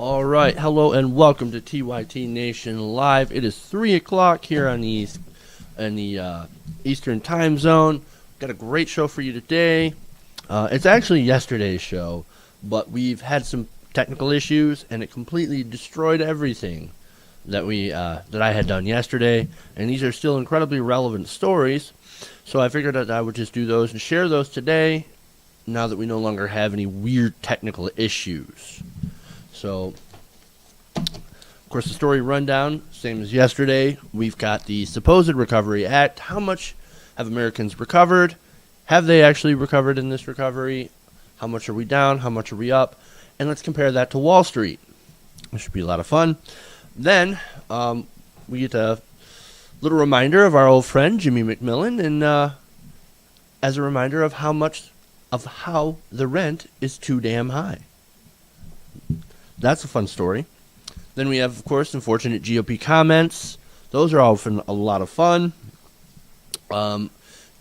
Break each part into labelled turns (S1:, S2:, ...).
S1: All right, hello and welcome to TYT Nation Live. It is 3 o'clock here on the Eastern Time Zone. Got a great show for you today. It's actually yesterday's show, but we've had some technical issues, and it completely destroyed everything that I had done yesterday. And these are still incredibly relevant stories, so I figured that I would just do those and share those today, now that we no longer have any weird technical issues. So, of course, the story rundown, same as yesterday. We've got the supposed Recovery Act. How much have Americans recovered? Have they actually recovered in this recovery? How much are we down? How much are we up? And let's compare that to Wall Street. This should be a lot of fun. Then we get a little reminder of our old friend Jimmy McMillan, and as a reminder of how the rent is too damn high. That's a fun story. Then we have, of course, unfortunate GOP comments. Those are often a lot of fun. Young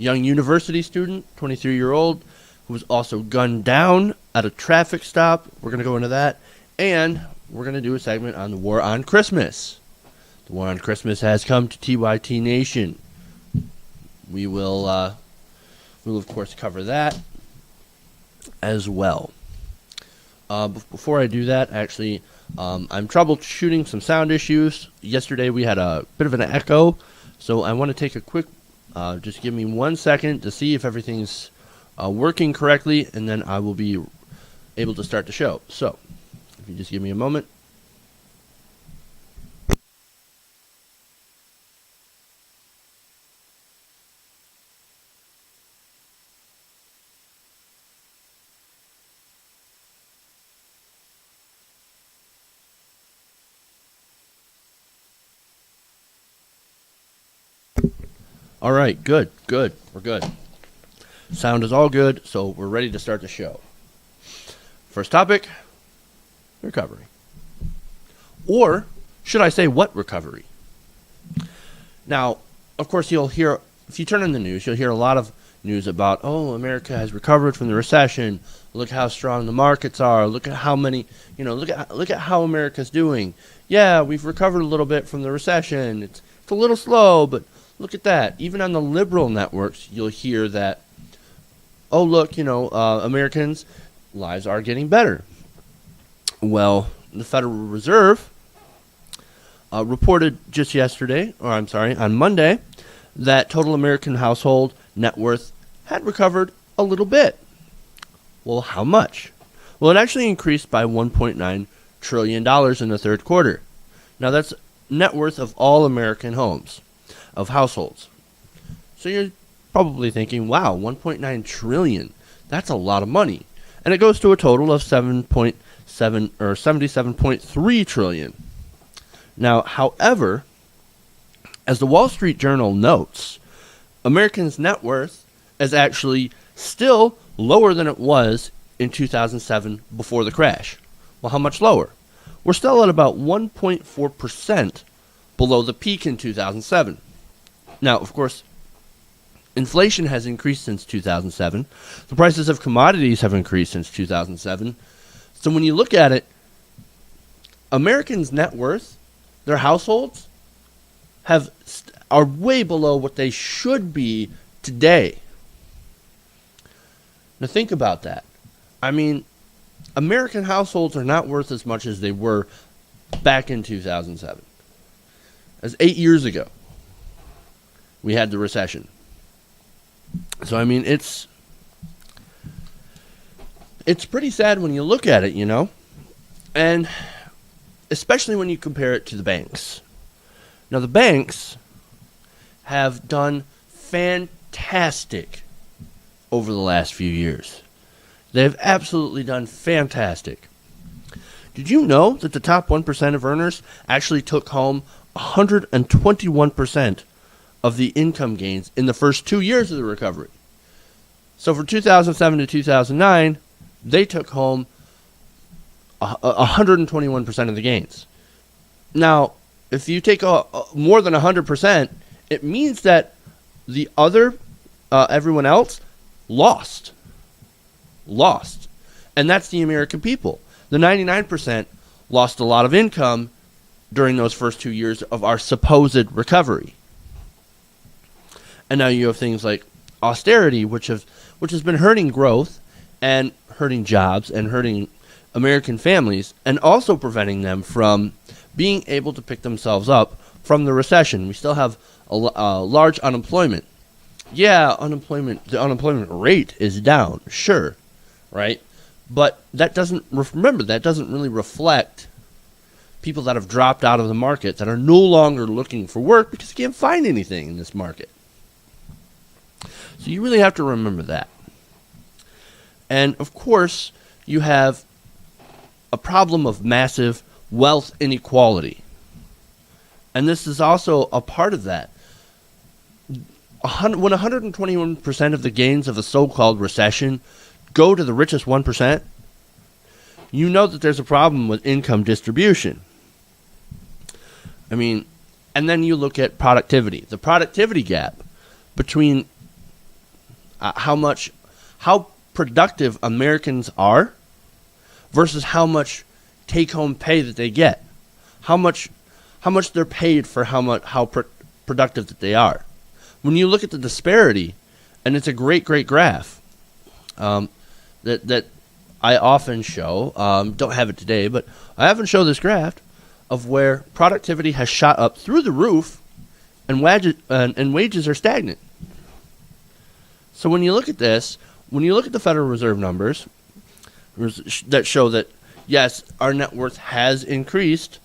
S1: university student, 23-year-old, who was also gunned down at a traffic stop. We're going to go into that. And we're going to do a segment on the war on Christmas. The war on Christmas has come to TYT Nation. We will, of course, cover that as well. Before I do that, actually, I'm troubleshooting some sound issues. Yesterday we had a bit of an echo, so I want to take a quick, just give me 1 second to see if everything's working correctly, and then I will be able to start the show. So, if you just give me a moment. All right, good. We're good. Sound is all good, so we're ready to start the show. First topic, recovery. Or should I say what recovery? Now, of course, you'll hear, if you turn on the news, you'll hear a lot of news about, oh, America has recovered from the recession. Look how strong the markets are. Look at how many, look at how America's doing. Yeah, we've recovered a little bit from the recession. It's a little slow, but look at that. Even on the liberal networks, you'll hear that, oh, look, Americans' lives are getting better. Well, the Federal Reserve reported just on Monday, that total American household net worth had recovered a little bit. Well, how much? Well, it actually increased by $1.9 trillion in the third quarter. Now, that's net worth of all American homes. Of households. So you're probably thinking, wow, 1.9 trillion. That's a lot of money. And it goes to a total of 77.3 trillion. Now, however, as the Wall Street Journal notes, Americans' net worth is actually still lower than it was in 2007 before the crash. Well, how much lower? We're still at about 1.4% below the peak in 2007. Now, of course, inflation has increased since 2007. The prices of commodities have increased since 2007. So when you look at it, Americans' net worth, their households, are way below what they should be today. Now think about that. I mean, American households are not worth as much as they were back in 2007. As 8 years ago, we had the recession. So, I mean, it's pretty sad when you look at it, and especially when you compare it to the banks. Now, the banks have done fantastic over the last few years. They've absolutely done fantastic. Did you know that the top 1% of earners actually took home 121% of the income gains in the first 2 years of the recovery? So for 2007 to 2009, they took home 121% of the gains. Now, if you take more than 100%, it means that the other, everyone else, lost. And that's the American people. The 99% lost a lot of income during those first 2 years of our supposed recovery. And now you have things like austerity, which has been hurting growth and hurting jobs and hurting American families, and also preventing them from being able to pick themselves up from the recession. We still have a large unemployment. Yeah, the unemployment rate is down, sure, right? But that doesn't really reflect people that have dropped out of the market, that are no longer looking for work because you can't find anything in this market. So you really have to remember that. And of course, you have a problem of massive wealth inequality. And this is also a part of that. When 121% of the gains of a so-called recession go to the richest 1%, you know that there's a problem with income distribution. I mean, and then you look at productivity. The productivity gap between how productive Americans are versus how much take-home pay that they get, how much they're paid for how productive that they are. When you look at the disparity, and it's a great graph that I often show. Don't have it today, but I often show this graph of where productivity has shot up through the roof, and wages are stagnant. So when you look at this, when you look at the Federal Reserve numbers that show that, yes, our net worth has increased,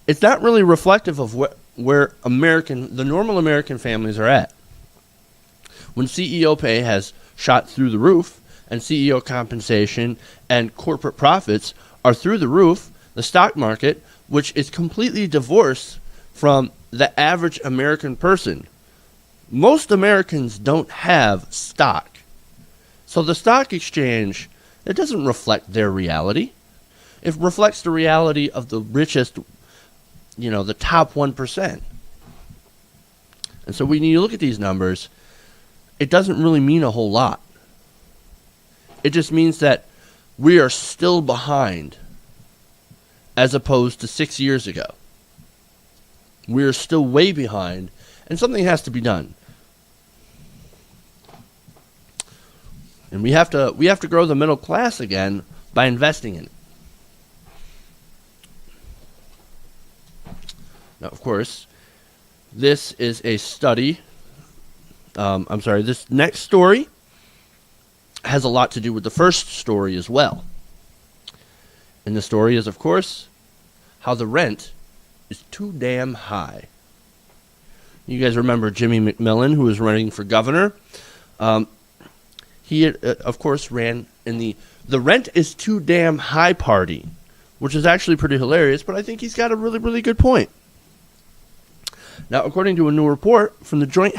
S1: it's not really reflective of where the normal American families are at. When CEO pay has shot through the roof, and CEO compensation and corporate profits are through the roof, the stock market, which is completely divorced from the average American person. Most Americans don't have stock. So the stock exchange, it doesn't reflect their reality. It reflects the reality of the richest, the top 1%. And so when you look at these numbers, it doesn't really mean a whole lot. It just means that we are still behind as opposed to 6 years ago. We are still way behind, and something has to be done. And we have to grow the middle class again by investing in it. Now, of course, this is a study. This next story has a lot to do with the first story as well. And the story is, of course, how the rent is too damn high. You guys remember Jimmy McMillan, who was running for governor? He, of course, ran in the rent is too damn high party, which is actually pretty hilarious, but I think he's got a really, really good point. Now, according to a new report from the Joint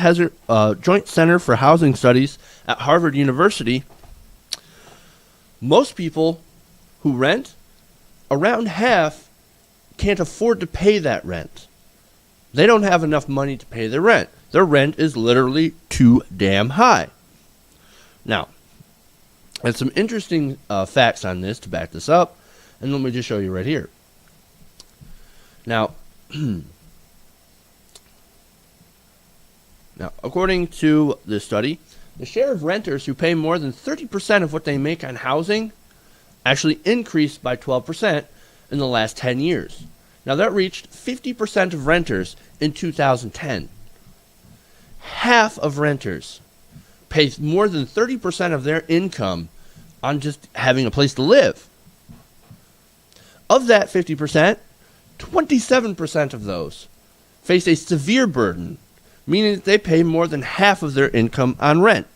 S1: Center for Housing Studies at Harvard University, most people who rent, around half, can't afford to pay that rent. They don't have enough money to pay their rent. Their rent is literally too damn high. Now, there's some interesting facts on this to back this up, and let me just show you right here. Now, according to this study, the share of renters who pay more than 30% of what they make on housing actually increased by 12% in the last 10 years. Now, that reached 50% of renters in 2010. Half of renters pay more than 30% of their income on just having a place to live. Of that 50%, 27% of those face a severe burden, meaning that they pay more than half of their income on rent.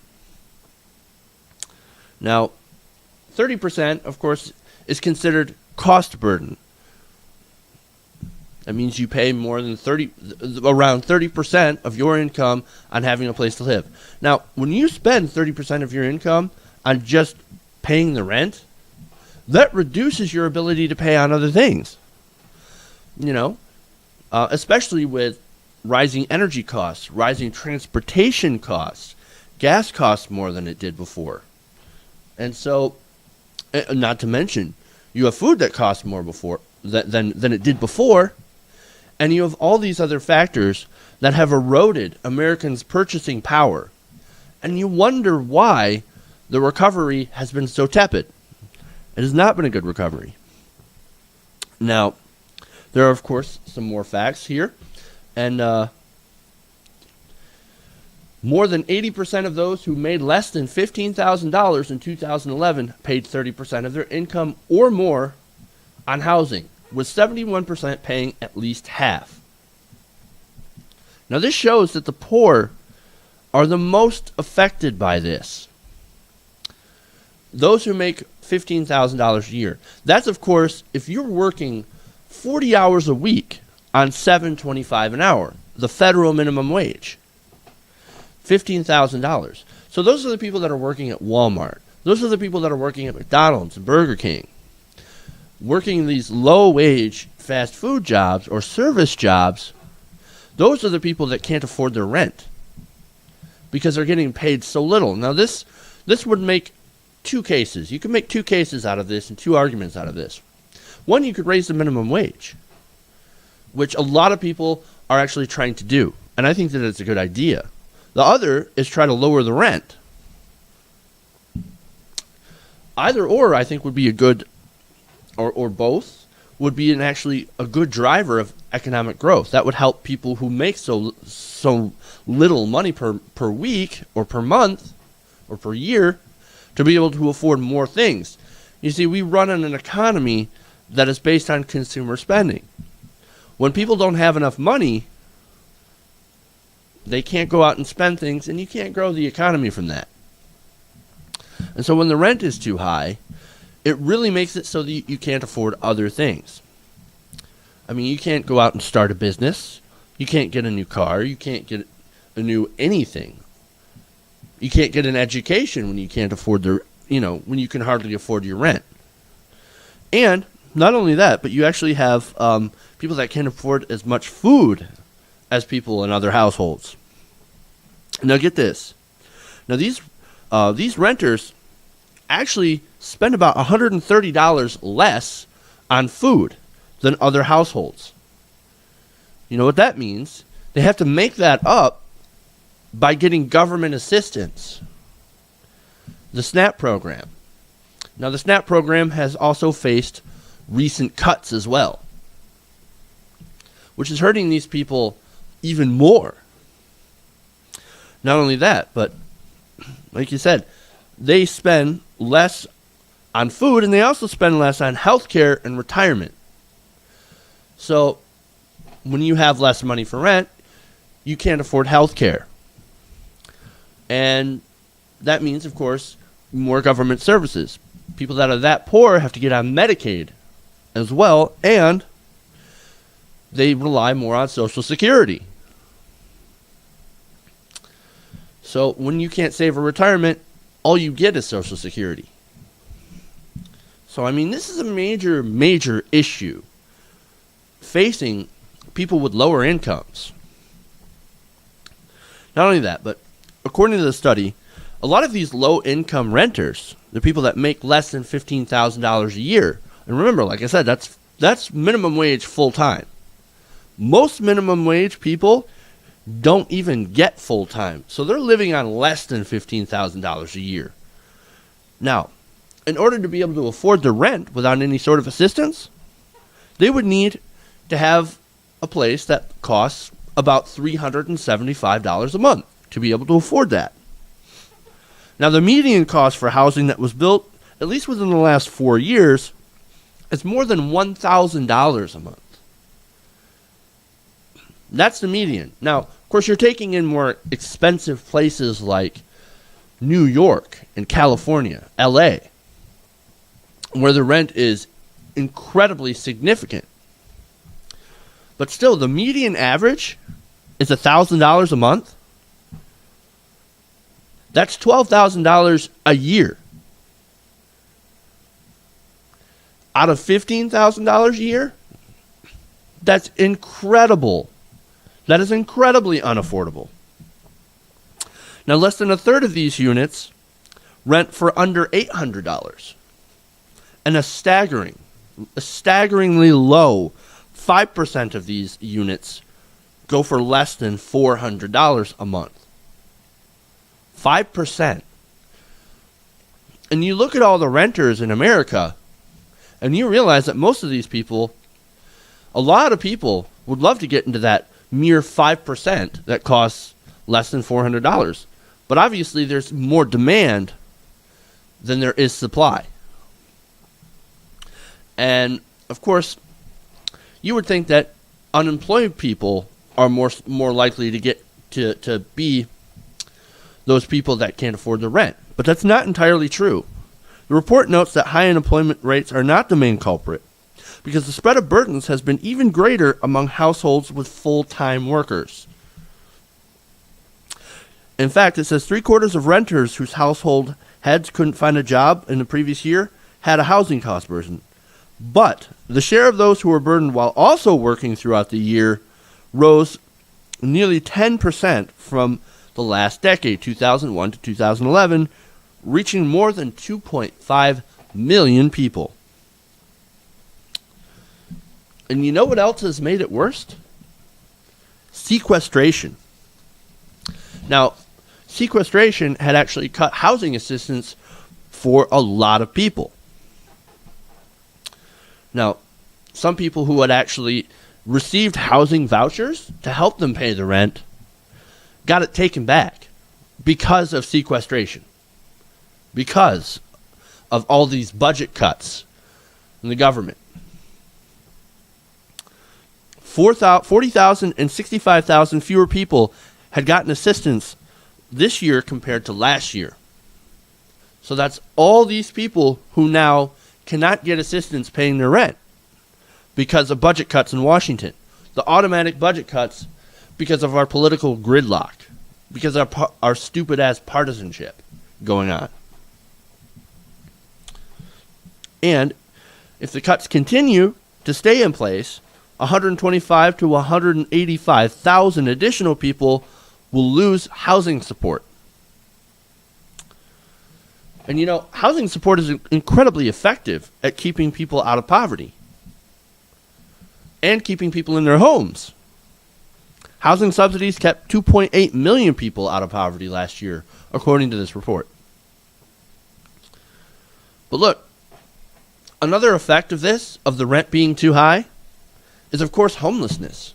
S1: Now, 30%, of course, is considered cost burden. That means you pay around 30% of your income on having a place to live. Now, when you spend 30% of your income on just paying the rent, that reduces your ability to pay on other things. Especially with rising energy costs, rising transportation costs, gas costs more than it did before. And so, not to mention, You have food that costs more than it did before, and you have all these other factors that have eroded Americans' purchasing power. And you wonder why the recovery has been so tepid. It has not been a good recovery. Now, there are, of course, some more facts here. And more than 80% of those who made less than $15,000 in 2011 paid 30% of their income or more on housing, with 71% paying at least half. Now, this shows that the poor are the most affected by this. Those who make $15,000 a year. That's, of course, if you're working 40 hours a week on $7.25 an hour, the federal minimum wage. $15,000. So those are the people that are working at Walmart. Those are the people that are working at McDonald's and Burger King. Working these low-wage fast food jobs or service jobs, those are the people that can't afford their rent because they're getting paid so little. Now this would make two cases. You could make two cases out of this and two arguments out of this. One, you could raise the minimum wage, which a lot of people are actually trying to do, and I think that it's a good idea. The other is try to lower the rent. Either or, I think, would be a good, or both, would be actually a good driver of economic growth. That would help people who make so little money per week or per month or per year to be able to afford more things. You see, we run in an economy that is based on consumer spending. When people don't have enough money, they can't go out and spend things, and you can't grow the economy from that. And so when the rent is too high, it really makes it so that you can't afford other things. I mean, you can't go out and start a business. You can't get a new car. You can't get a new anything. You can't get an education when you can't afford when you can hardly afford your rent. And not only that, but you actually have people that can't afford as much food as people in other households. Now get this. Now these renters actually spend about $130 less on food than other households. You know what that means? They have to make that up by getting government assistance. The SNAP program. Now the SNAP program has also faced recent cuts as well, which is hurting these people even more. Not only that, but like you said, they spend less on food, and they also spend less on health care and retirement. So when you have less money for rent, you can't afford health care. And that means, of course, more government services. People that are that poor have to get on Medicaid as well, and they rely more on Social Security. So when you can't save a retirement, all you get is Social Security. So, I mean, this is a major, major issue facing people with lower incomes. Not only that, but according to the study, a lot of these low-income renters, the people that make less than $15,000 a year, and remember, like I said, that's minimum wage full-time. Most minimum wage people don't even get full-time, so they're living on less than $15,000 a year. Now, in order to be able to afford the rent without any sort of assistance, they would need to have a place that costs about $375 a month to be able to afford that. Now, the median cost for housing that was built, at least within the last 4 years, is more than $1,000 a month. That's the median. Now, of course, you're taking in more expensive places like New York and California, LA, where the rent is incredibly significant. But still, the median average is $1,000 a month. That's $12,000 a year. Out of $15,000 a year, that's incredible. That is incredibly unaffordable. Now, less than a third of these units rent for under $800. And a staggering a staggeringly low 5% of these units go for less than $400 a month. 5%. And you look at all the renters in America, and you realize that most of these people, a lot of people would love to get into that mere 5% that costs less than $400. But obviously there's more demand than there is supply. And, of course, you would think that unemployed people are more likely to get to be those people that can't afford the rent. But that's not entirely true. The report notes that high unemployment rates are not the main culprit, because the spread of burdens has been even greater among households with full-time workers. In fact, it says 3/4 of renters whose household heads couldn't find a job in the previous year had a housing cost burden. But the share of those who were burdened while also working throughout the year rose nearly 10% from the last decade, 2001 to 2011, reaching more than 2.5 million people. And you know what else has made it worse? Sequestration. Now, sequestration had actually cut housing assistance for a lot of people. Now, some people who had actually received housing vouchers to help them pay the rent got it taken back because of sequestration, because of all these budget cuts in the government. 40,000 and 65,000 fewer people had gotten assistance this year compared to last year. So that's all these people who now cannot get assistance paying their rent because of budget cuts in Washington. The automatic budget cuts because of our political gridlock, because of our stupid-ass partisanship going on. And if the cuts continue to stay in place, 125 to 185,000 additional people will lose housing support. And you know, housing support is incredibly effective at keeping people out of poverty and keeping people in their homes. Housing subsidies kept 2.8 million people out of poverty last year, according to this report. But look, another effect of this, of the rent being too high, is of course homelessness.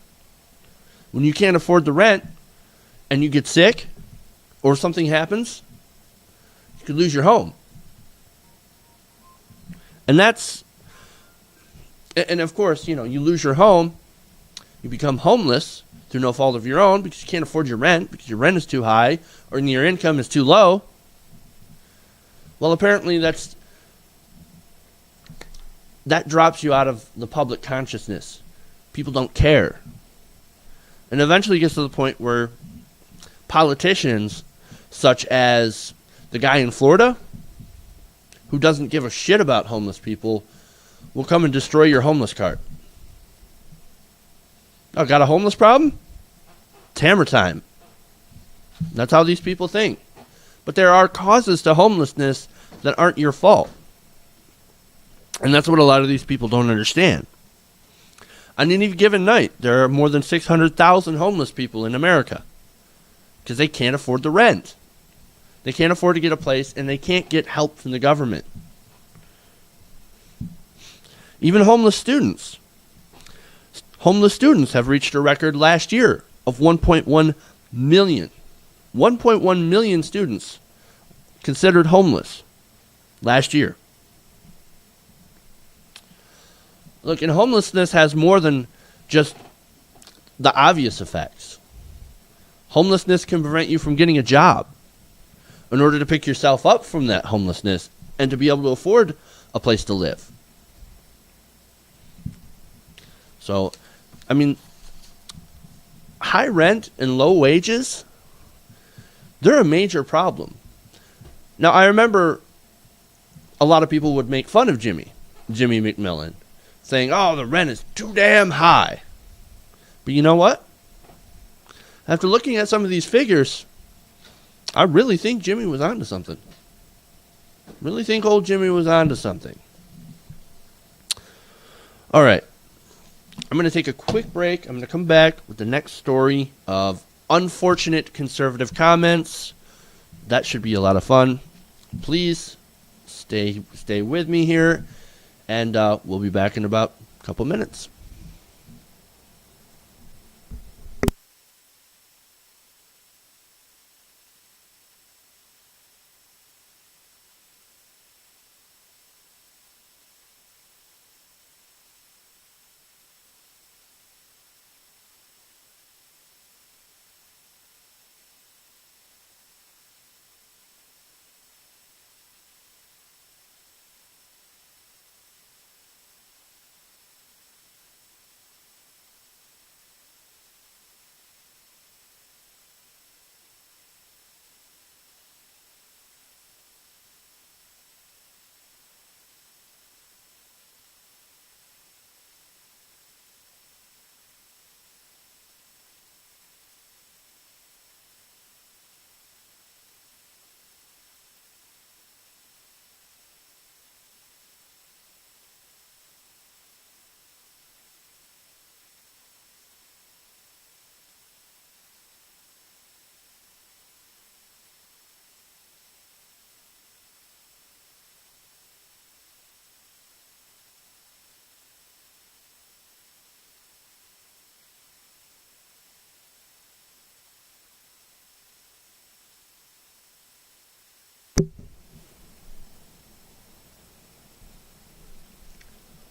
S1: When you can't afford the rent and you get sick or something happens, you could lose your home. And of course, you know, you lose your home, you become homeless through no fault of your own because you can't afford your rent, because your rent is too high or your income is too low. Well, apparently that drops you out of the public consciousness. People don't care. And eventually it gets to the point where politicians, such as the guy in Florida, who doesn't give a shit about homeless people, will come and destroy your homeless cart. Oh, got a homeless problem? It's hammer time. That's how these people think. But there are causes to homelessness that aren't your fault. And that's what a lot of these people don't understand. On any given night, there are more than 600,000 homeless people in America because they can't afford the rent. They can't afford to get a place, and they can't get help from the government. Even homeless students. Homeless students have reached a record last year of 1.1 million. 1.1 million students considered homeless last year. Look, and homelessness has more than just the obvious effects. Homelessness can prevent you from getting a job in order to pick yourself up from that homelessness and to be able to afford a place to live. So, I mean, high rent and low wages, they're a major problem. Now, I remember a lot of people would make fun of Jimmy McMillan, saying, oh, the rent is too damn high. But you know what? After looking at some of these figures, I really think Jimmy was onto something. Really think old Jimmy was onto something. All right. I'm going to take a quick break. I'm going to come back with the next story of unfortunate conservative comments. That should be a lot of fun. Please stay with me here, and we'll be back in about a couple minutes.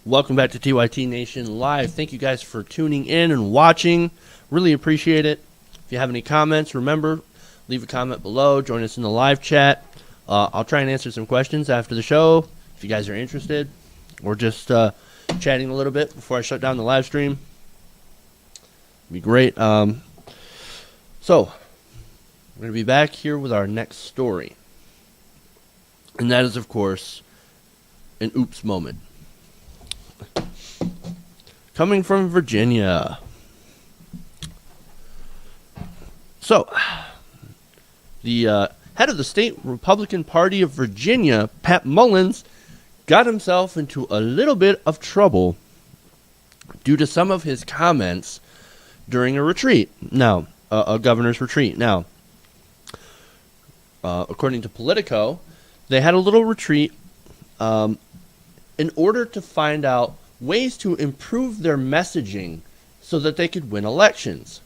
S1: Welcome back to TYT Nation Live. Thank you guys for tuning in and watching. Really appreciate it. If you have any comments, remember, leave a comment below. Join us in the live chat. I'll try and answer some questions after the show if you guys are interested. Or just chatting a little bit before I shut down the live stream. It'd be great. So, we're going to be back here with our next story. And that is, of course, an oops moment. Coming from Virginia. So, the head of the state Republican Party of Virginia, Pat Mullins, got himself into a little bit of trouble due to some of his comments during a retreat. Now, a governor's retreat. Now, according to Politico, they had a little retreat in order to find out ways to improve their messaging so that they could win elections.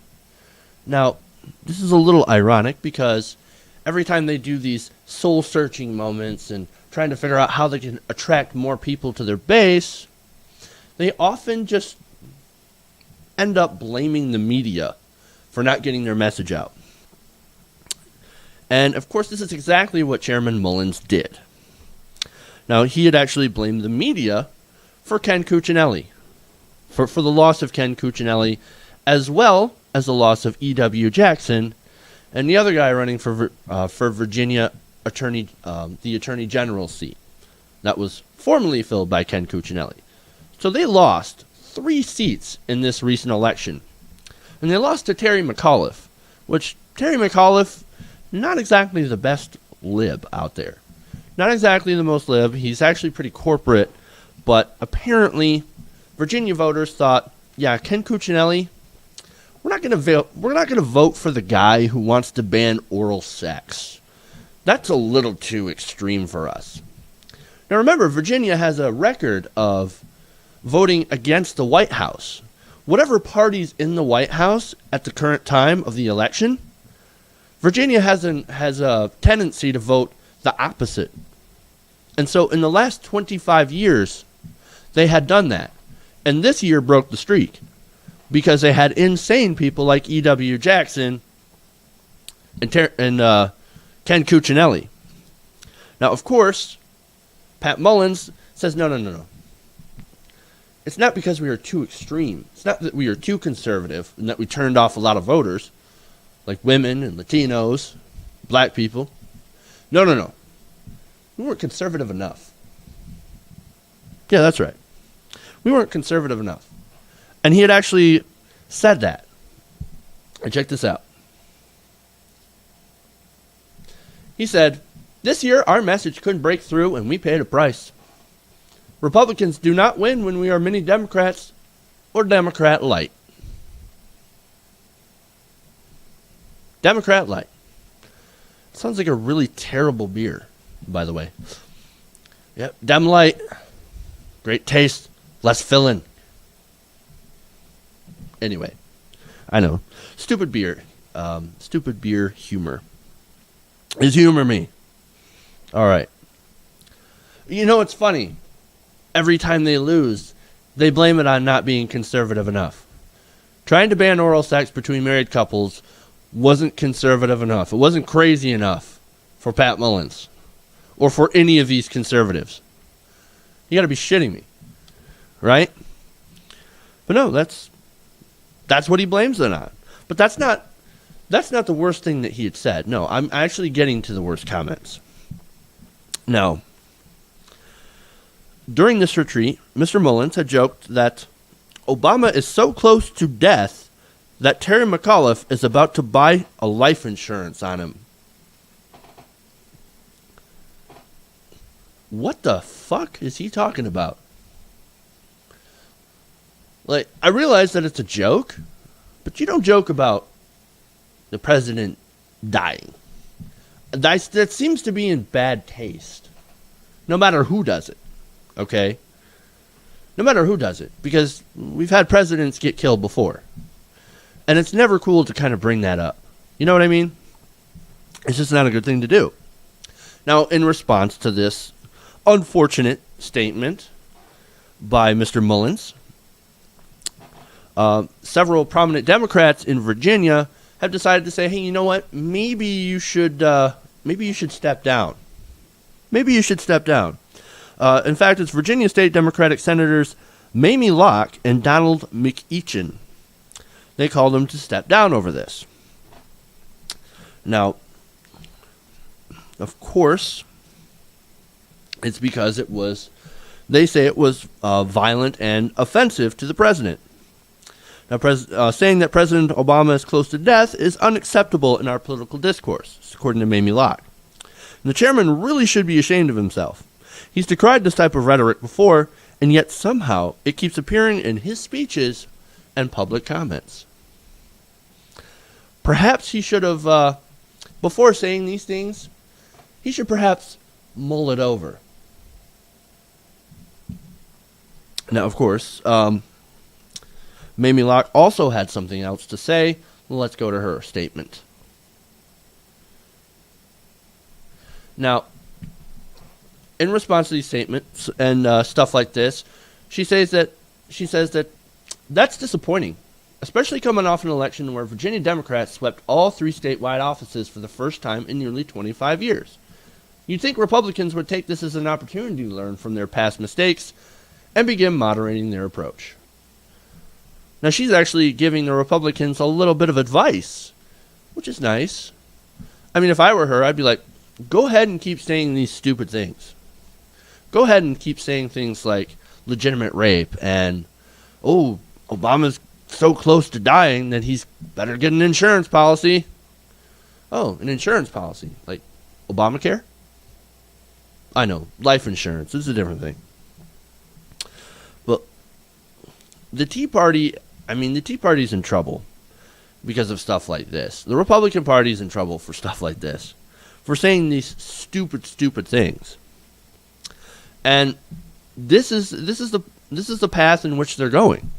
S1: Now, this is a little ironic because every time they do these soul-searching moments and trying to figure out how they can attract more people to their base, they often just end up blaming the media for not getting their message out. And, of course, this is exactly what Chairman Mullins did. Now, he had actually blamed the media for Ken Cuccinelli, for the loss of Ken Cuccinelli, as well as the loss of E.W. Jackson, and the other guy running for Virginia the Attorney General seat that was formerly filled by Ken Cuccinelli. So they lost 3 seats in this recent election, and they lost to Terry McAuliffe, which Terry McAuliffe, not exactly the best lib out there. Not exactly the most lib. He's actually pretty corporate. But apparently, Virginia voters thought, yeah, Ken Cuccinelli, we're not going to vote for the guy who wants to ban oral sex. That's a little too extreme for us. Now remember, Virginia has a record of voting against the White House. Whatever party's in the White House at the current time of the election, Virginia has a tendency to vote the opposite. And so in the last 25 years, they had done that. And this year broke the streak because they had insane people like E.W. Jackson and Ken Cuccinelli. Now, of course, Pat Mullins says, no. It's not because we are too extreme. It's not that we are too conservative and that we turned off a lot of voters, like women and Latinos, black people. No. We weren't conservative enough. Yeah, that's right. We weren't conservative enough. And he had actually said that. And check this out. He said, this year our message couldn't break through and we paid a price. Republicans do not win when we are mini Democrats or Democrat light. Democrat light. Sounds like a really terrible beer, by the way. Yep, Dem light. Great taste, less filling. Anyway, I know. Stupid beer. Stupid beer humor. Is humor me? All right. You know what's funny? Every time they lose, they blame it on not being conservative enough. Trying to ban oral sex between married couples wasn't conservative enough. It wasn't crazy enough for Pat Mullins or for any of these conservatives. You got to be shitting me, right? But no, that's what he blames it on. But that's not the worst thing that he had said. No, I'm actually getting to the worst comments. Now, during this retreat, Mr. Mullins had joked that Obama is so close to death that Terry McAuliffe is about to buy a life insurance on him. What the fuck is he talking about? Like, I realize that it's a joke, but you don't joke about the president dying. That seems to be in bad taste. No matter who does it. Okay? No matter who does it. Because we've had presidents get killed before. And it's never cool to kind of bring that up. You know what I mean? It's just not a good thing to do. Now, in response to this unfortunate statement by Mr. Mullins, several prominent Democrats in Virginia have decided to say, hey, you know what? Maybe you should step down. Maybe you should step down. In fact, it's Virginia State Democratic Senators Mamie Locke and Donald McEachin. They called him to step down over this. Now, of course, it's because they say it was violent and offensive to the president. Now, saying that President Obama is close to death is unacceptable in our political discourse, according to Mamie Locke. And the chairman really should be ashamed of himself. He's decried this type of rhetoric before, and yet somehow it keeps appearing in his speeches and public comments. Perhaps he should have, before saying these things, he should perhaps mull it over. Now, of course, Mamie Locke also had something else to say. Let's go to her statement. Now, in response to these statements and stuff like this, she says that that's disappointing, especially coming off an election where Virginia Democrats swept all 3 statewide offices for the first time in nearly 25 years. You'd think Republicans would take this as an opportunity to learn from their past mistakes and begin moderating their approach. Now, she's actually giving the Republicans a little bit of advice, which is nice. I mean, if I were her, I'd be like, go ahead and keep saying these stupid things. Go ahead and keep saying things like legitimate rape and, oh, Obama's so close to dying that he's better get an insurance policy. Oh, an insurance policy. Like Obamacare? I know, life insurance is a different thing. But the Tea Party's in trouble because of stuff like this. The Republican Party's in trouble for stuff like this. For saying these stupid things. And this is the path in which they're going.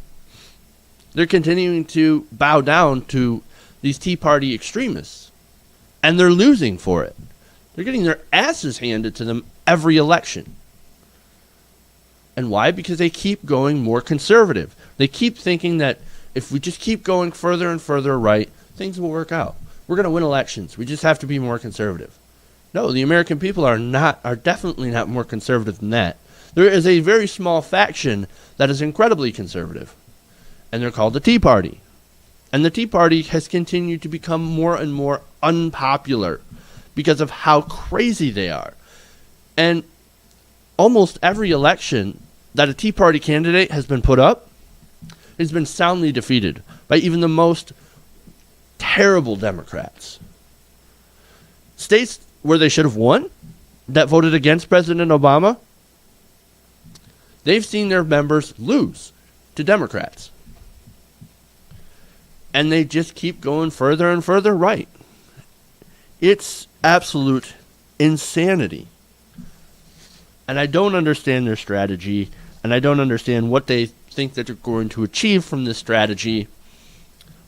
S1: They're continuing to bow down to these Tea Party extremists. And they're losing for it. They're getting their asses handed to them every election. And why? Because they keep going more conservative. They keep thinking that if we just keep going further and further right, things will work out. We're going to win elections. We just have to be more conservative. No, the American people are definitely not more conservative than that. There is a very small faction that is incredibly conservative. And they're called the Tea Party. And the Tea Party has continued to become more and more unpopular because of how crazy they are. And almost every election that a Tea Party candidate has been put up has been soundly defeated by even the most terrible Democrats. States where they should have won, that voted against President Obama, they've seen their members lose to Democrats. And they just keep going further and further right. It's absolute insanity. And I don't understand their strategy, and I don't understand what they think that they're going to achieve from this strategy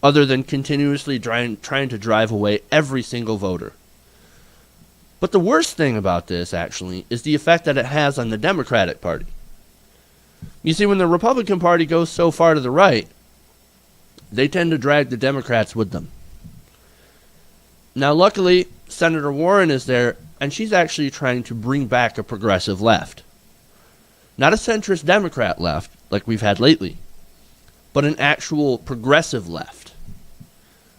S1: other than continuously trying to drive away every single voter. But the worst thing about this, actually, is the effect that it has on the Democratic Party. You see, when the Republican Party goes so far to the right, they tend to drag the Democrats with them. Now, luckily, Senator Warren is there, and she's actually trying to bring back a progressive left. Not a centrist Democrat left, like we've had lately, but an actual progressive left.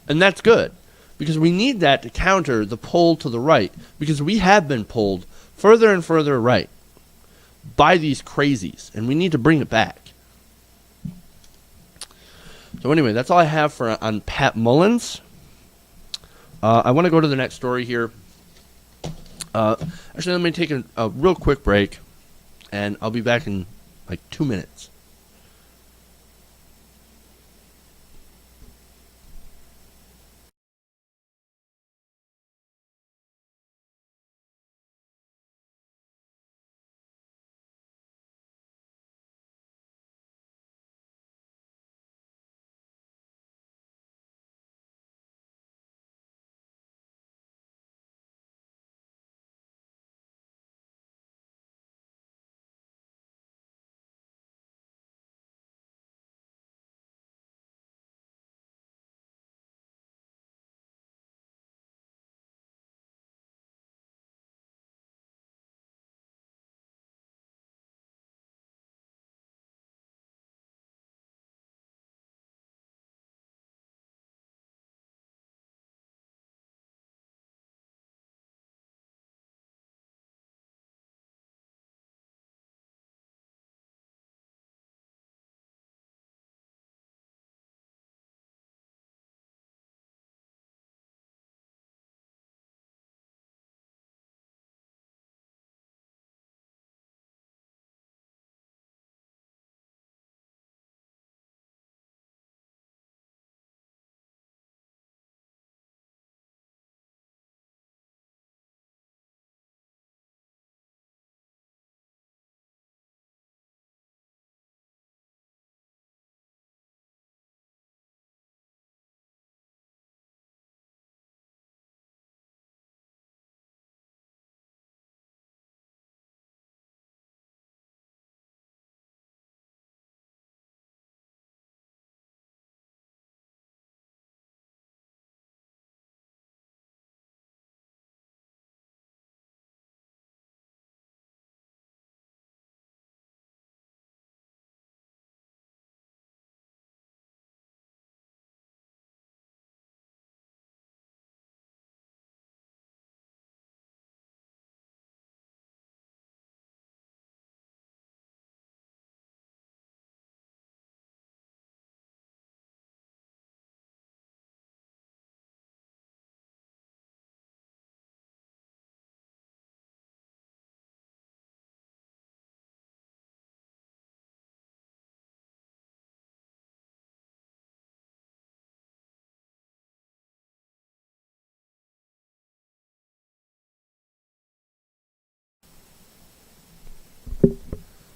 S1: And that's good, because we need that to counter the pull to the right, because we have been pulled further and further right by these crazies, and we need to bring it back. So anyway, that's all I have on Pat Mullins. I want to go to the next story here. Actually, let me take a real quick break, and I'll be back in like 2 minutes.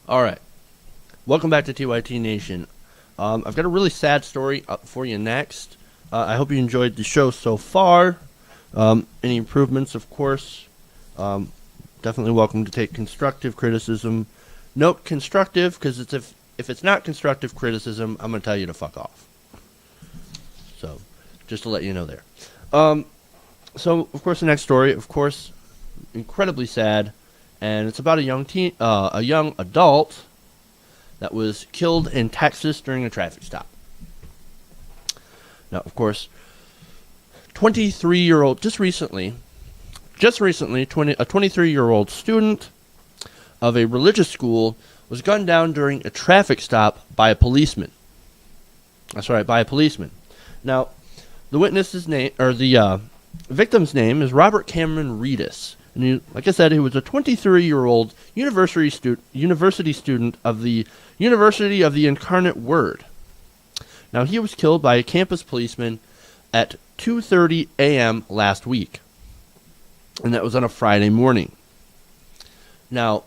S1: All right. Welcome back to TYT Nation. I've got a really sad story up for you next. I hope you enjoyed the show so far. Any improvements, of course. Definitely welcome to take constructive criticism. Note constructive, because if it's not constructive criticism, I'm going to tell you to fuck off. So, just to let you know there. So, of course, the next story, of course, incredibly sad. And it's about a young adult that was killed in Texas during a traffic stop. Now, of course, 23-year-old, just recently, a 23-year-old student of a religious school was gunned down during a traffic stop by a policeman. That's right, by a policeman. Now, the victim's name is Robert Cameron Reedus. And he, like I said, he was a 23-year-old university student of the University of the Incarnate Word. Now, he was killed by a campus policeman at 2:30 a.m. last week. And that was on a Friday morning. Now,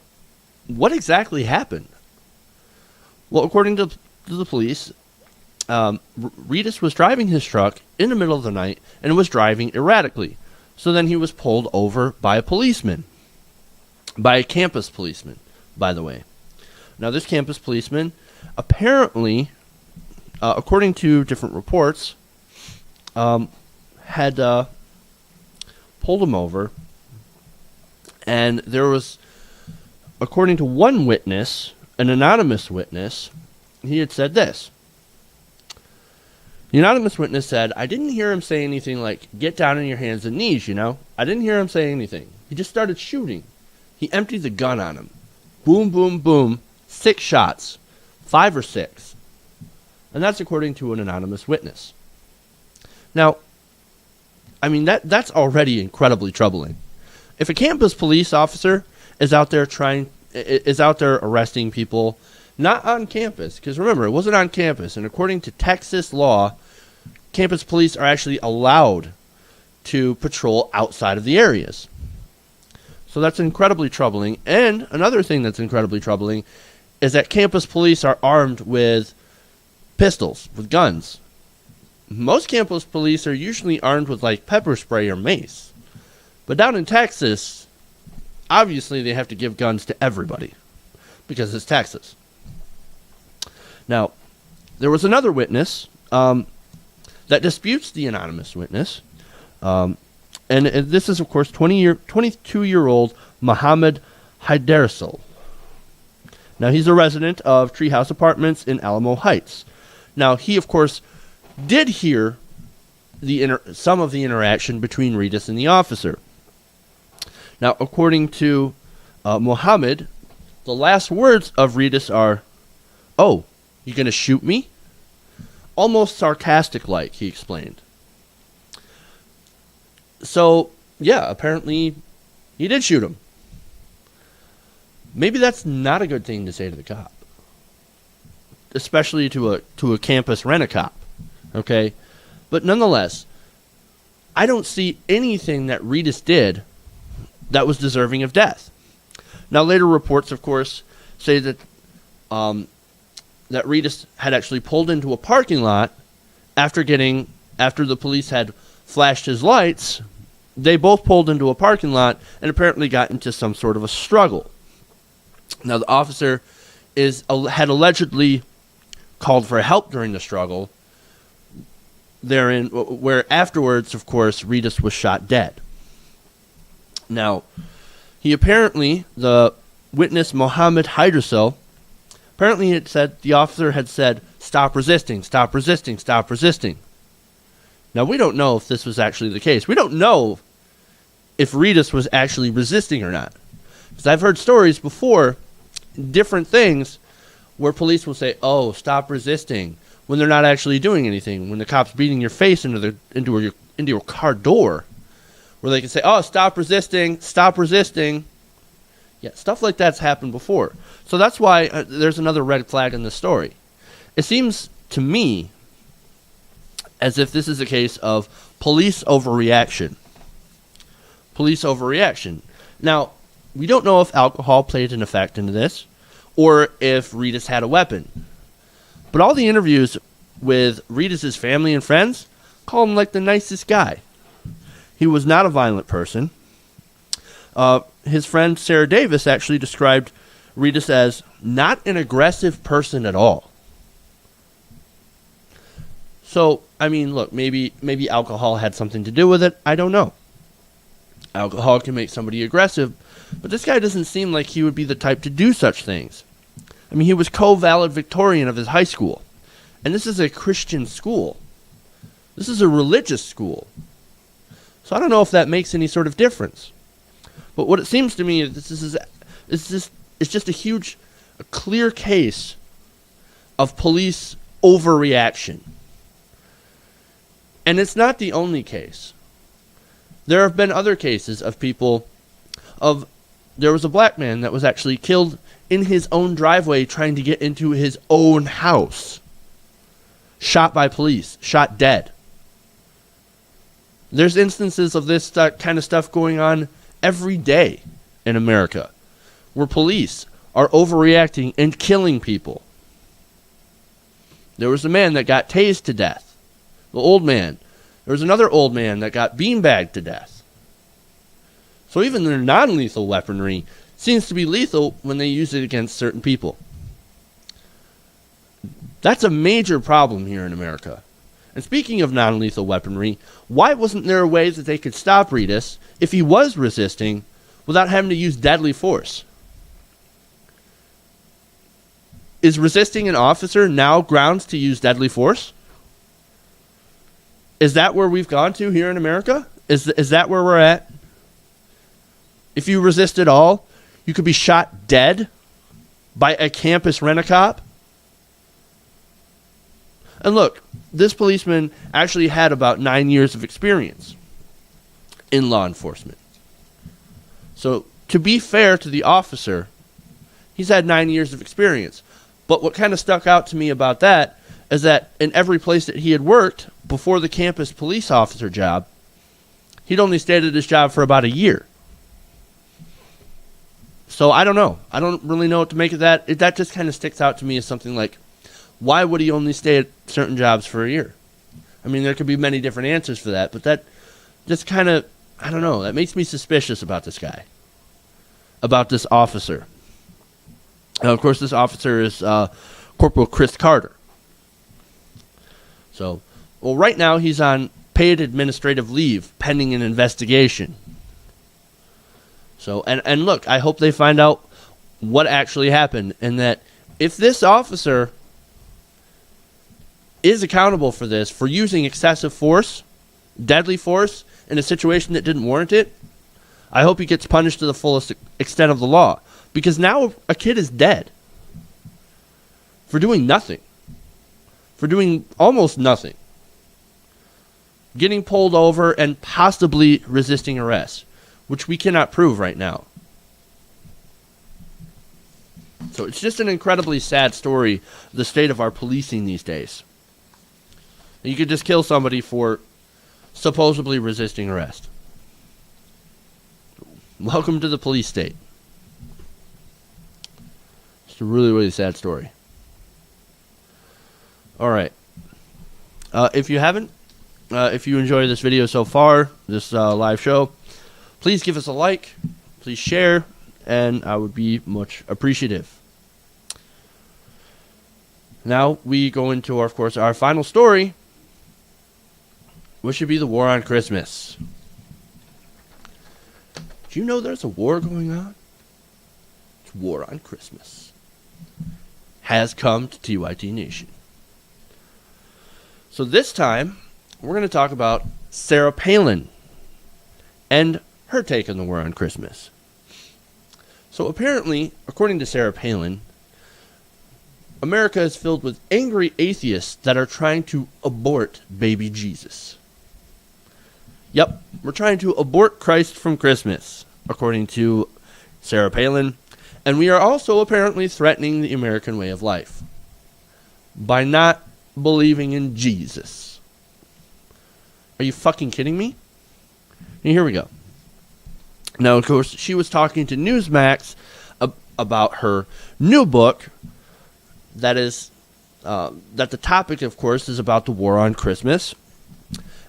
S1: what exactly happened? Well, according to the police, Reedus was driving his truck in the middle of the night and was driving erratically. So then he was pulled over by a policeman. By a campus policeman, by the way. Now, this campus policeman apparently, according to different reports, had pulled him over. And there was, according to one witness, an anonymous witness, he had said this. The anonymous witness said, I didn't hear him say anything like, get down on your hands and knees, you know. I didn't hear him say anything. He just started shooting. He emptied the gun on him. Boom, boom, boom. 6 shots. 5 or 6. And that's according to an anonymous witness. Now, I mean, that's already incredibly troubling. If a campus police officer is out there arresting people, not on campus, because remember, it wasn't on campus, and according to Texas law, campus police are actually allowed to patrol outside of the areas. So that's incredibly troubling. And another thing that's incredibly troubling is that campus police are armed with pistols, with guns. Most campus police are usually armed with like pepper spray or mace. But down in Texas, obviously they have to give guns to everybody because it's Texas. Now, there was another witness that disputes the anonymous witness. And this is, of course, 22-year-old Mohammed Hydersel. Now, he's a resident of Treehouse Apartments in Alamo Heights. Now, he, of course, did hear some of the interaction between Reedus and the officer. Now, according to Mohammed, the last words of Reedus are, "Oh, you gonna shoot me?" Almost sarcastic-like, he explained. So, yeah, apparently he did shoot him. Maybe that's not a good thing to say to the cop, especially to a campus rent-a-cop. Okay, but nonetheless, I don't see anything that Reedus did that was deserving of death. Now, later reports, of course, say that that Reedus had actually pulled into a parking lot after the police had flashed his lights. They both pulled into a parking lot and apparently got into some sort of a struggle. Now, the officer had allegedly called for help during the struggle, where afterwards, of course, Reedus was shot dead. Now, the witness Mohammed Hydersel, apparently the officer had said, "Stop resisting, stop resisting, stop resisting." Now, we don't know if this was actually the case. We don't know if Reedus was actually resisting or not. Because I've heard stories before, different things, where police will say, "Oh, stop resisting," when they're not actually doing anything. When the cop's beating your face into your car door, where they can say, "Oh, stop resisting, stop resisting." Yeah, stuff like that's happened before. So that's why there's another red flag in this story. It seems to me as if this is a case of police overreaction. Police overreaction. Now, we don't know if alcohol played an effect into this, or if Reedus had a weapon. But all the interviews with Reedus' family and friends call him like the nicest guy. He was not a violent person. His friend Sarah Davis actually described Reedus as not an aggressive person at all. So, I mean, look, maybe alcohol had something to do with it. I don't know. Alcohol can make somebody aggressive, but this guy doesn't seem like he would be the type to do such things. I mean, he was co-valedictorian of his high school. And this is a Christian school. This is a religious school. So I don't know if that makes any sort of difference. But what it seems to me is it's just a clear case of police overreaction. And it's not the only case. There have been other cases of people of there was a black man that was actually killed in his own driveway trying to get into his own house. Shot by police. Shot dead. There's instances of this kind of stuff going on every day in America, where police are overreacting and killing people. There was a man that got tased to death. The old man. There was another old man that got beanbagged to death. So even their non-lethal weaponry seems to be lethal when they use it against certain people. That's a major problem here in America. And speaking of non-lethal weaponry, why wasn't there a way that they could stop Reedus if he was resisting without having to use deadly force? Is resisting an officer now grounds to use deadly force? Is that where we've gone to here in America? Is that where we're at? If you resist at all, you could be shot dead by a campus rent-a-cop? And look, this policeman actually had about 9 years of experience in law enforcement. So, to be fair to the officer, he's had 9 years of experience. But what kind of stuck out to me about that is that in every place that he had worked before the campus police officer job, he'd only stayed at his job for about a year. So, I don't know. I don't really know what to make of that. That just kind of sticks out to me as something like, why would he only stay at certain jobs for a year? I mean, there could be many different answers for that, but that just kind of, I don't know, that makes me suspicious about this guy, about this officer. Now, of course, this officer is Corporal Chris Carter. So, well, right now he's on paid administrative leave pending an investigation. So, and look, I hope they find out what actually happened, and that if this officer is accountable for this, for using excessive force, deadly force, in a situation that didn't warrant it, I hope he gets punished to the fullest extent of the law. Because now a kid is dead. For doing nothing. For doing almost nothing. Getting pulled over and possibly resisting arrest, which we cannot prove right now. So it's just an incredibly sad story, the state of our policing these days. You could just kill somebody for supposedly resisting arrest. Welcome to the police state. It's a really, really sad story. Alright. If you haven't, if you enjoy this video so far, this live show, please give us a like, please share, and I would be much appreciative. Now we go into, of course, our final story, which should be the war on Christmas. Do you know there's a war going on? It's war on Christmas. Has come to TYT Nation. So this time, we're going to talk about Sarah Palin and her take on the war on Christmas. So apparently, according to Sarah Palin, America is filled with angry atheists that are trying to abort baby Jesus. Yep, we're trying to abort Christ from Christmas, according to Sarah Palin, and we are also apparently threatening the American way of life by not believing in Jesus. Are you fucking kidding me? And here we go. Now, of course, she was talking to Newsmax about her new book that is, that the topic, of course, is about the war on Christmas.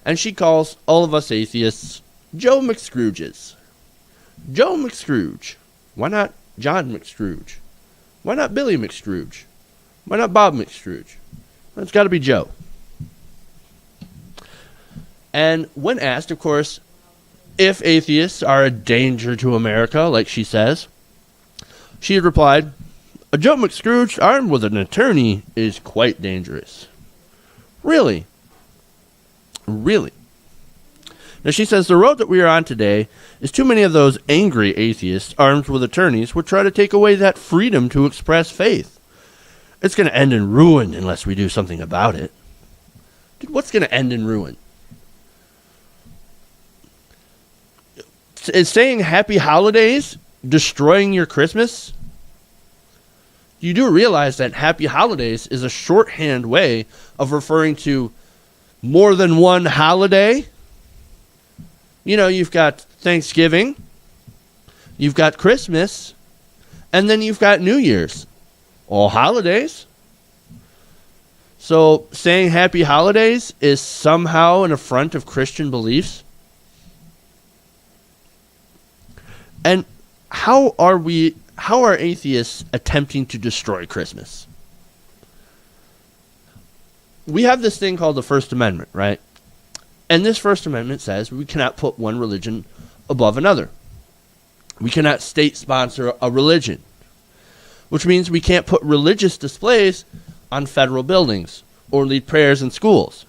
S1: And she calls all of us atheists Joe McScrooges. Joe McScrooge. Why not John McScrooge? Why not Billy McScrooge? Why not Bob McScrooge? Well, it's got to be Joe. And when asked, of course, if atheists are a danger to America, like she says, she had replied, "A Joe McScrooge armed with an attorney is quite dangerous." Really? Really? Now she says the road that we are on today is too many of those angry atheists armed with attorneys would try to take away that freedom to express faith. It's going to end in ruin unless we do something about it. Dude, what's going to end in ruin? Is saying happy holidays destroying your Christmas? You do realize that happy holidays is a shorthand way of referring to more than one holiday. You know, you've got Thanksgiving, you've got Christmas, and then you've got New Year's. All holidays. So saying happy holidays is somehow an affront of Christian beliefs. And how are atheists attempting to destroy Christmas? We have this thing called the First Amendment, right? And this First Amendment says we cannot put one religion above another. We cannot state sponsor a religion, which means we can't put religious displays on federal buildings or lead prayers in schools.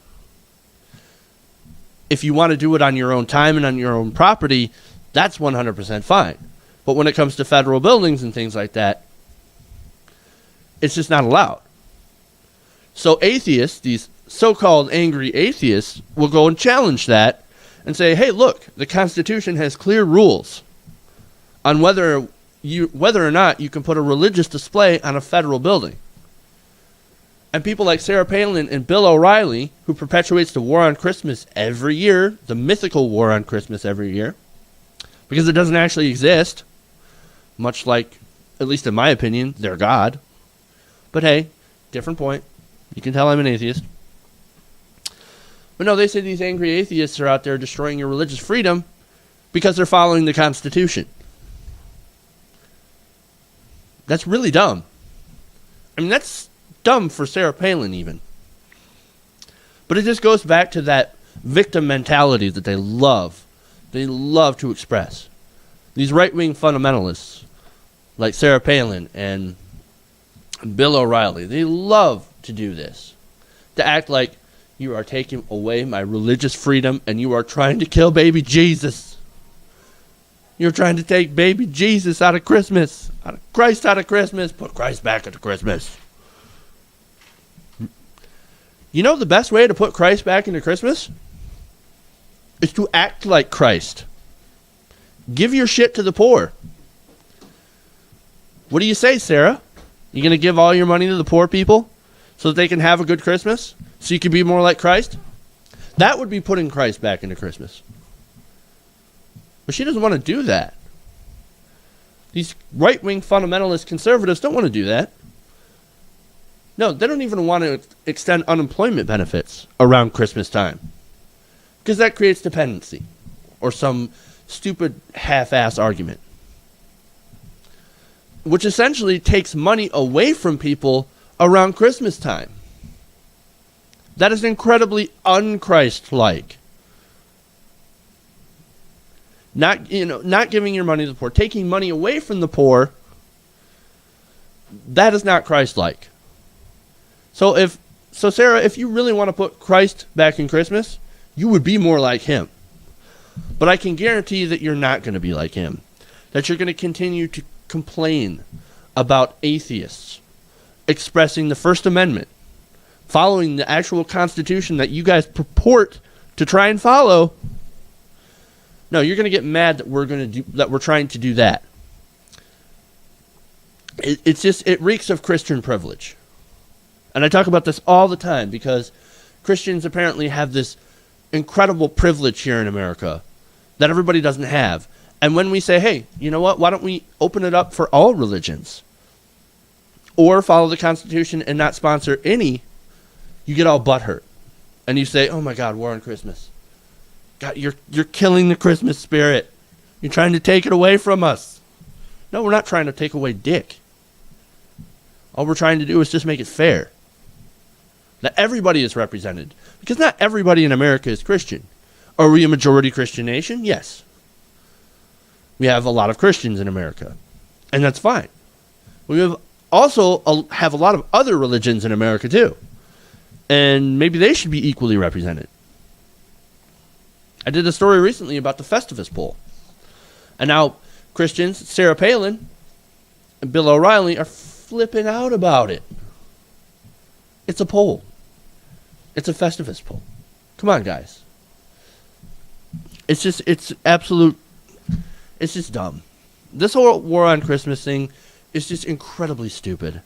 S1: If you want to do it on your own time and on your own property, that's 100% fine. But when it comes to federal buildings and things like that, it's just not allowed. So atheists, these so-called angry atheists, will go and challenge that and say, hey, look, the Constitution has clear rules on whether or not you can put a religious display on a federal building. And people like Sarah Palin and Bill O'Reilly, who perpetuates the war on Christmas every year, the mythical war on Christmas every year, because it doesn't actually exist, much like, at least in my opinion, their God. But hey, different point. You can tell I'm an atheist. But no, they say these angry atheists are out there destroying your religious freedom because they're following the Constitution. That's really dumb. I mean, that's dumb for Sarah Palin even. But it just goes back to that victim mentality that they love. They love to express. These right-wing fundamentalists like Sarah Palin and Bill O'Reilly, they love to do this. To act like you are taking away my religious freedom and you are trying to kill baby Jesus. You're trying to take baby Jesus out of Christmas. Out of Christ out of Christmas. Put Christ back into Christmas. You know the best way to put Christ back into Christmas? Is to act like Christ. Give your shit to the poor. What do you say, Sarah? You going to give all your money to the poor people so that they can have a good Christmas? So you can be more like Christ? That would be putting Christ back into Christmas. But she doesn't want to do that. These right-wing fundamentalist conservatives don't want to do that. No, they don't even want to extend unemployment benefits around Christmas time. Because that creates dependency. Or some stupid half-ass argument. Which essentially takes money away from people around Christmas time. That is incredibly un-Christ-like. Not giving your money to the poor, taking money away from the poor, that is not Christ-like. So Sarah, if you really want to put Christ back in Christmas, you would be more like him. But I can guarantee that you're not going to be like him. That you're going to continue to complain about atheists expressing the First Amendment, following the actual Constitution that you guys purport to try and follow. No, you're going to get mad that we're trying to do that. It reeks of Christian privilege. And I talk about this all the time because Christians apparently have this incredible privilege here in America that everybody doesn't have. And when we say, hey, you know what, why don't we open it up for all religions? Or follow the Constitution and not sponsor any, you get all butthurt. And you say, oh my God, war on Christmas. God, you're killing the Christmas spirit. You're trying to take it away from us. No, we're not trying to take away dick. All we're trying to do is just make it fair. That everybody is represented. Because not everybody in America is Christian. Are we a majority Christian nation? Yes. We have a lot of Christians in America. And that's fine. We have also have a lot of other religions in America too. And maybe they should be equally represented. I did a story recently about the Festivus poll. And now Christians, Sarah Palin and Bill O'Reilly are flipping out about it. It's a poll. It's a Festivus poll. Come on, guys. It's absolute It's just dumb. This whole war on Christmas thing is just incredibly stupid.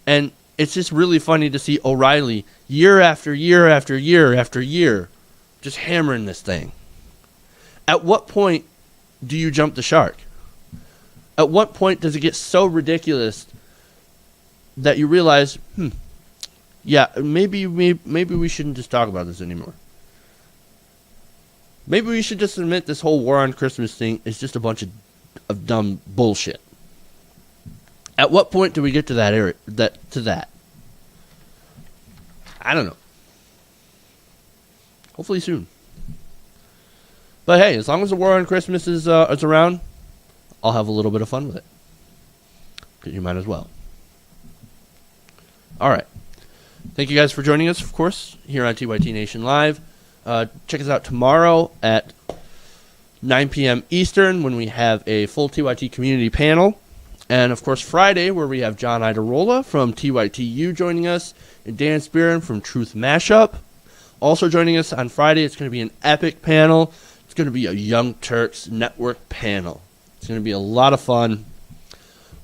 S1: And it's just really funny to see O'Reilly year after year after year after year just hammering this thing. At what point do you jump the shark? At what point does it get so ridiculous that you realize, yeah, maybe we shouldn't just talk about this anymore. Maybe we should just admit this whole war on Christmas thing is just a bunch of dumb bullshit. At what point do we get to that area? That? I don't know. Hopefully soon. But hey, as long as the war on Christmas is around, I'll have a little bit of fun with it. Because you might as well. All right. Thank you guys for joining us, of course, here on TYT Nation Live. Check us out tomorrow at 9 p.m. Eastern when we have a full TYT Community panel. And, of course, Friday where we have John Idarola from TYTU joining us and Dan Spearin from Truth Mashup. Also joining us on Friday, it's going to be an epic panel. It's going to be a Young Turks network panel. It's going to be a lot of fun.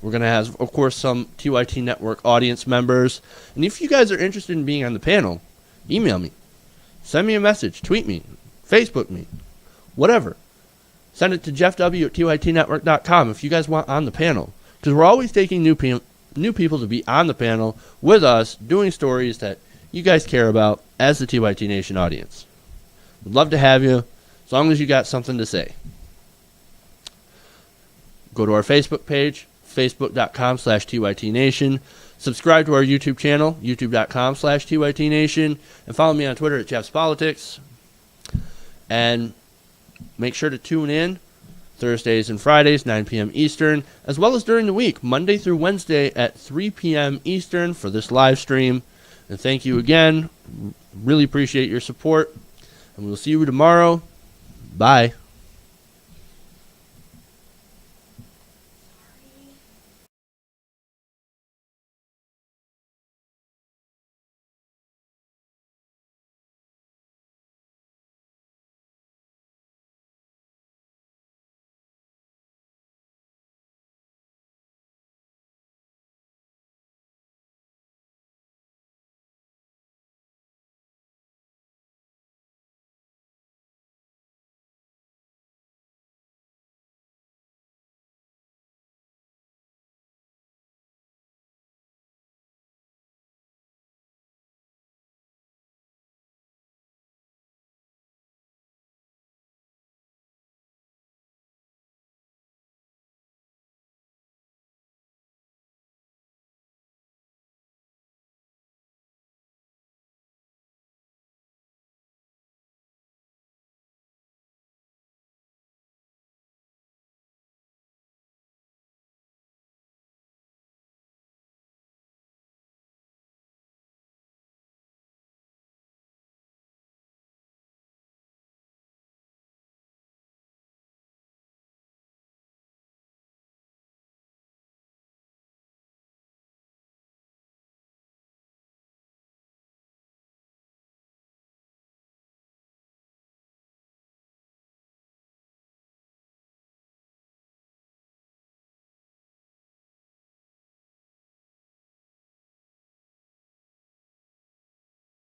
S1: We're going to have, of course, some TYT Network audience members. And if you guys are interested in being on the panel, email me. Send me a message. Tweet me. Facebook me. Whatever. Send it to jeffw@tytnetwork.com if you guys want on the panel. Because we're always taking new people to be on the panel with us, doing stories that you guys care about as the TYT Nation audience. We'd love to have you, as long as you got something to say. Go to our Facebook page, facebook.com/TYT Nation. Subscribe to our YouTube channel, youtube.com/TYT Nation. And follow me on Twitter at Jeff's Politics. And make sure to tune in Thursdays and Fridays, 9 p.m. Eastern, as well as during the week, Monday through Wednesday at 3 p.m. Eastern for this live stream. And thank you again. Really appreciate your support. And we'll see you tomorrow. Bye.